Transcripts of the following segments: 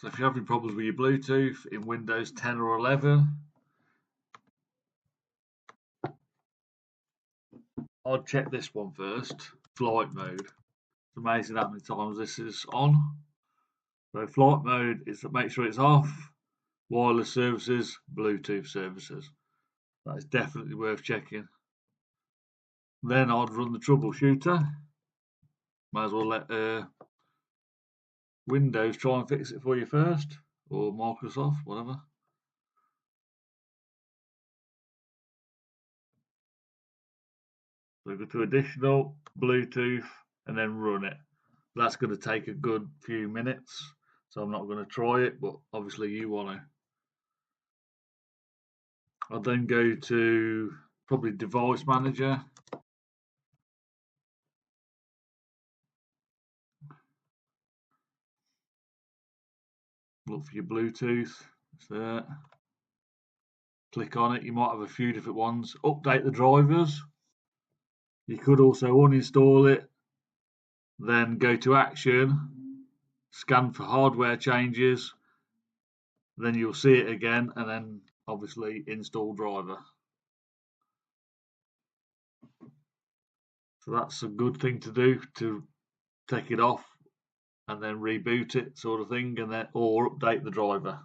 So if you're having problems with your Bluetooth in Windows 10 or 11, I'd check this one first, flight mode. It's amazing how many times this is on. So flight mode is to make sure it's off, wireless services, Bluetooth services. That is definitely worth checking. Then I'd run the troubleshooter. Might as well let Windows try and fix it for you first, or Microsoft, whatever. So go to additional, Bluetooth, and then run it. That's going to take a good few minutes, so I'm not going to try it, but obviously you want to. I'll then go to probably device manager. Look for your Bluetooth, it's there. Click on it, you might have a few different ones. Update the drivers. You could also uninstall it, then go to action, scan for hardware changes, then you'll see it again, and then obviously install driver. So that's a good thing to do, to take it off and then reboot it, sort of thing, and then or update the driver.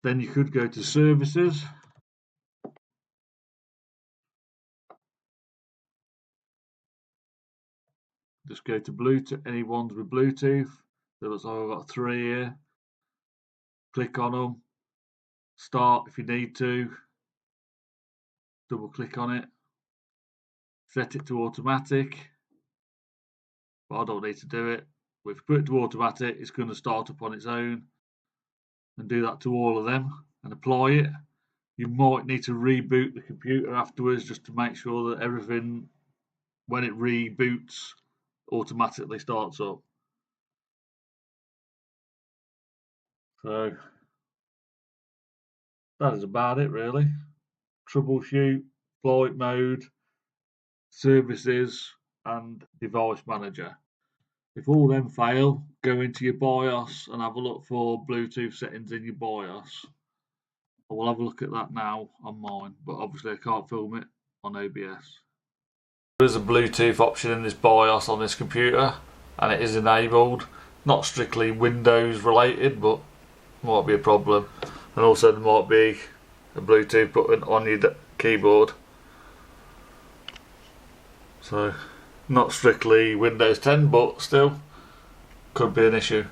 Then you could go to services. Just go to Bluetooth, any ones with Bluetooth. There looks like I've got 3 here. Click on them. Start if you need to. Double click on it. Set it to automatic. But I don't need to do it. But if you put it to automatic, it's going to start up on its own. And do that to all of them and apply it. You might need to reboot the computer afterwards just to make sure that everything, when it reboots, automatically starts up. So that is about it really. Troubleshoot, flight mode, services and device manager. If all them fail, go into your BIOS and have a look for Bluetooth settings in your BIOS. I will have a look at that now on mine, but obviously I can't film it on OBS. There is a Bluetooth option in this BIOS on this computer, and it is enabled. Not strictly Windows related, but might be a problem. And also there might be a Bluetooth button on your keyboard. So not strictly Windows 10, but still could be an issue.